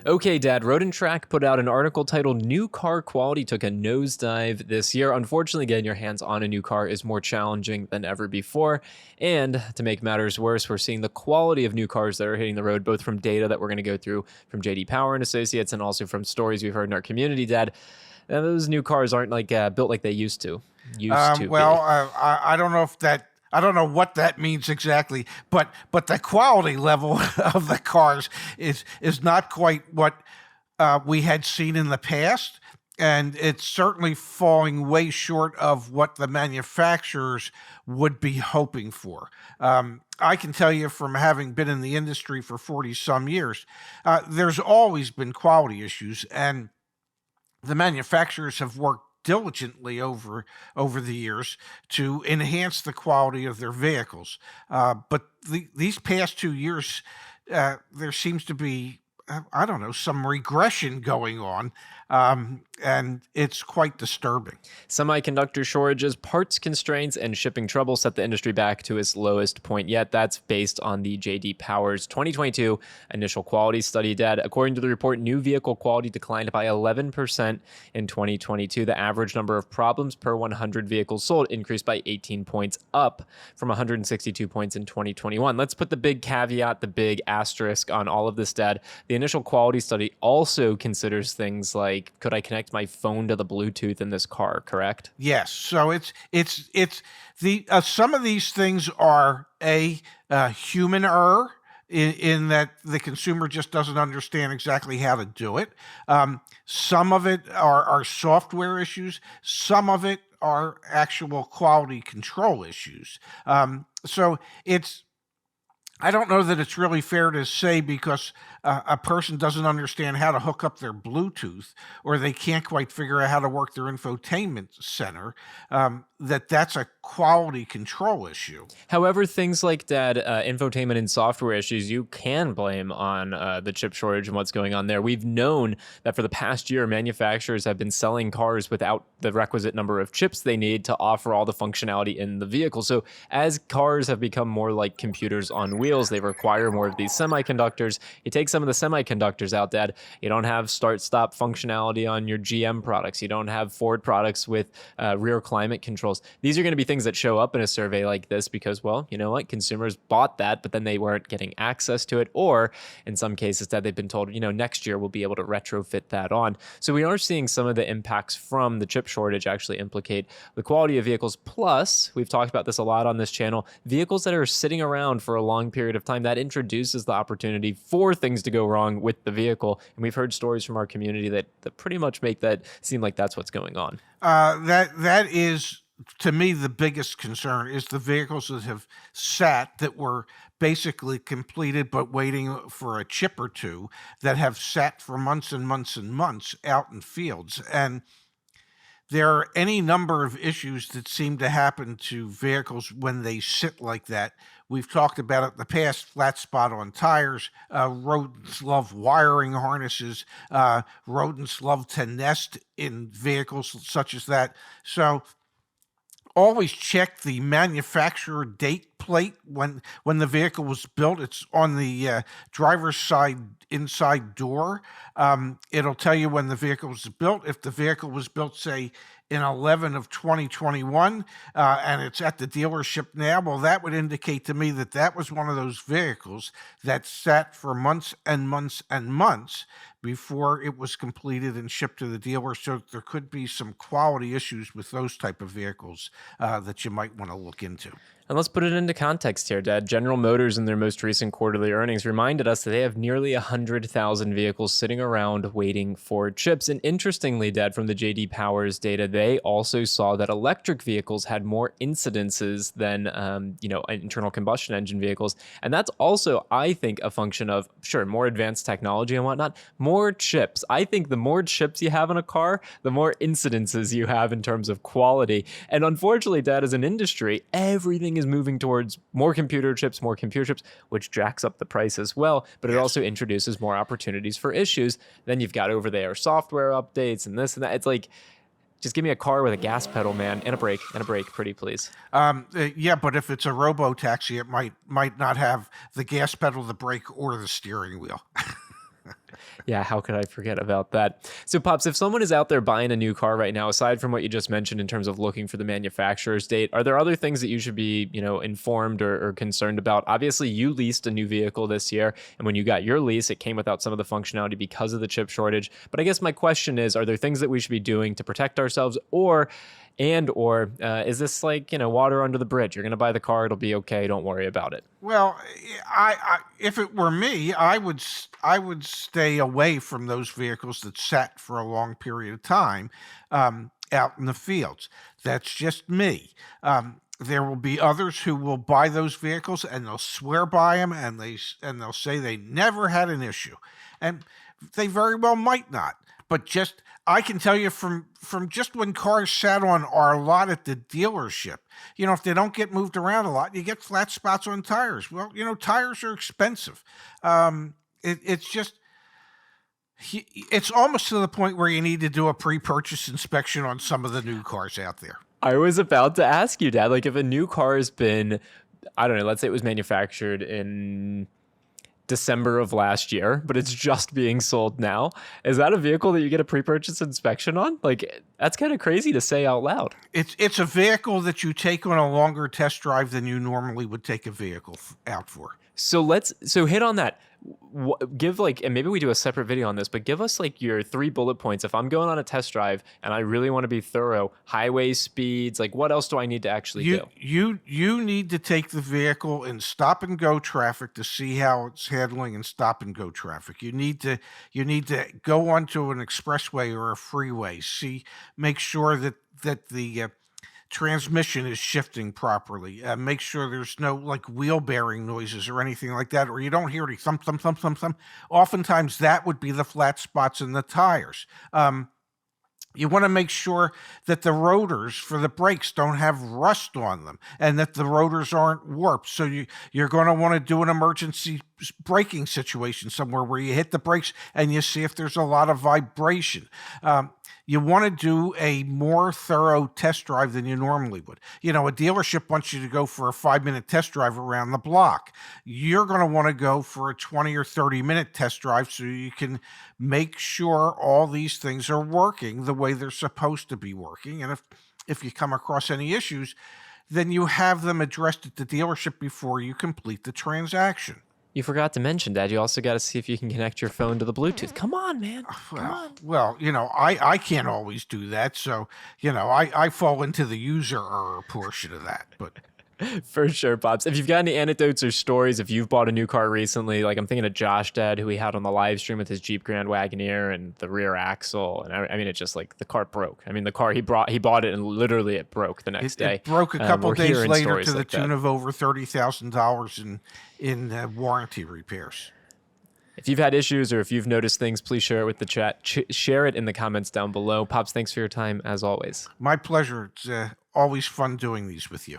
Okay, Dad, Road and Track put out an article titled New Car Quality Took a Nosedive This Year. Unfortunately, getting your hands on a new car is more challenging than ever before. And to make matters worse, we're seeing the quality of new cars that are hitting the road, both from data that we're going to go through from JD Power and Associates and also from stories we've heard in our community, Dad. And those new cars aren't like built like they used to Well, be. I don't know if that. I don't know what that means exactly, but the quality level of the cars is not quite what we had seen in the past, and it's certainly falling way short of what the manufacturers would be hoping for. I can tell you from having been in the industry for 40 some years, there's always been quality issues, and the manufacturers have worked diligently over the years to enhance the quality of their vehicles. But these past 2 years, there seems to be, I don't know, some regression going on, and it's quite disturbing. Semiconductor shortages, parts constraints, and shipping trouble set the industry back to its lowest point yet. That's based on the JD Power's 2022 initial quality study data. According to the report, new vehicle quality declined by 11% in 2022. The average number of problems per 100 vehicles sold increased by 18 points, up from 162 points in 2021. Let's put the big caveat, the big asterisk on all of this, Dad. The initial quality study also considers things like, could I connect my phone to the Bluetooth in this car, correct? Yes. So it's the some of these things are a human error in that the consumer just doesn't understand exactly how to do it. Some of it are software issues. Some of it are actual quality control issues. So it's, I don't know that it's really fair to say because a person doesn't understand how to hook up their Bluetooth or they can't quite figure out how to work their infotainment center, that's a quality control issue. However, things like that, infotainment and software issues, you can blame on the chip shortage and what's going on there. We've known that for the past year, manufacturers have been selling cars without the requisite number of chips they need to offer all the functionality in the vehicle. So as cars have become more like computers on wheels, they require more of these semiconductors. You take some of the semiconductors out, Dad, you don't have start-stop functionality on your GM products. You don't have Ford products with rear climate controls. These are going to be things that show up in a survey like this because, well, you know what? Consumers bought that, but then they weren't getting access to it. Or in some cases that they've been told, you know, next year we'll be able to retrofit that on. So we are seeing some of the impacts from the chip shortage actually implicate the quality of vehicles. Plus, we've talked about this a lot on this channel, vehicles that are sitting around for a long period of time, that introduces the opportunity for things to go wrong with the vehicle. And we've heard stories from our community that pretty much make that seem like that's what's going on. That is, to me, the biggest concern is the vehicles that have sat, that were basically completed but waiting for a chip or two, that have sat for months and months and months out in fields. And there are any number of issues that seem to happen to vehicles when they sit like that. We've talked about it in the past, flat spot on tires, rodents love wiring harnesses, rodents love to nest in vehicles such as that. So always check the manufacturer date plate when the vehicle was built. It's on the driver's side inside door. It'll tell you when the vehicle was built. If the vehicle was built, say, in 11 of 2021, and it's at the dealership now, well, that would indicate to me that that was one of those vehicles that sat for months and months and months before it was completed and shipped to the dealer. So there could be some quality issues with those type of vehicles that you might want to look into. And let's put it into context here, Dad. General Motors, in their most recent quarterly earnings, reminded us that they have nearly 100,000 vehicles sitting around waiting for chips. And interestingly, Dad, from the JD Power's data, they also saw that electric vehicles had more incidences than, internal combustion engine vehicles. And that's also, I think, a function of, sure, more advanced technology and whatnot, more chips. I think the more chips you have in a car, the more incidences you have in terms of quality. And unfortunately, Dad, as an industry, everything is moving towards more computer chips, which jacks up the price as well, but it also introduces more opportunities for issues. Then you've got over-the-air software updates and this and that. It's like, just give me a car with a gas pedal, man, and a brake, pretty please. Yeah, but if it's a robo-taxi, it might not have the gas pedal, the brake, or the steering wheel. Yeah, how could I forget about that? So, Pops, if someone is out there buying a new car right now, aside from what you just mentioned in terms of looking for the manufacturer's date, are there other things that you should be, informed or concerned about? Obviously, you leased a new vehicle this year, and when you got your lease, it came without some of the functionality because of the chip shortage. But I guess my question is, are there things that we should be doing to protect ourselves, or is this like, water under the bridge? You're going to buy the car, it'll be okay, don't worry about it. Well, if it were me, I would stay away from those vehicles that sat for a long period of time out in the fields. That's just me. There will be others who will buy those vehicles and they'll swear by them, and they'll say they never had an issue, and they very well might not. But just I can tell you from just when cars sat on our lot at the dealership, if they don't get moved around a lot, you get flat spots on tires. Well, tires are expensive. It's almost to the point where you need to do a pre-purchase inspection on some of the new cars out there. I was about to ask you, Dad, like if a new car has been, I don't know, let's say it was manufactured in December of last year, but it's just being sold now. Is that a vehicle that you get a pre-purchase inspection on? Like, that's kind of crazy to say out loud. It's a vehicle that you take on a longer test drive than you normally would take a vehicle out for. So hit on that. Give and maybe we do a separate video on this, but give us like your 3 bullet points. If I'm going on a test drive and I really want to be thorough, highway speeds, like what else do I need to actually do? You need to take the vehicle in stop and go traffic to see how it's handling in stop and go traffic. You need to go onto an expressway or a freeway, make sure that the transmission is shifting properly. Make sure there's no like wheel bearing noises or anything like that, or you don't hear any thump, thump, thump, thump, thump. Oftentimes that would be the flat spots in the tires. You want to make sure that the rotors for the brakes don't have rust on them and that the rotors aren't warped. So you're going to want to do an emergency braking situation somewhere where you hit the brakes and you see if there's a lot of vibration. You want to do a more thorough test drive than you normally would. A dealership wants you to go for a 5-minute test drive around the block. You're going to want to go for a 20 or 30-minute test drive so you can make sure all these things are working the way they're supposed to be working. And if you come across any issues, then you have them addressed at the dealership before you complete the transaction. You forgot to mention, Dad, you also got to see if you can connect your phone to the Bluetooth. Come on, man. Come on. Well, I can't always do that. So, I fall into the user error portion of that. But For sure, Pops. If you've got any anecdotes or stories, if you've bought a new car recently, like I'm thinking of Josh, Dad, who we had on the live stream with his Jeep Grand Wagoneer and the rear axle. And I mean, it's just like the car broke. I mean, the car he bought it and literally it broke the next day. It broke a couple days later to the tune of over $30,000 in warranty repairs. If you've had issues or if you've noticed things, please share it with the chat. Share it in the comments down below. Pops, thanks for your time as always. My pleasure. It's always fun doing these with you.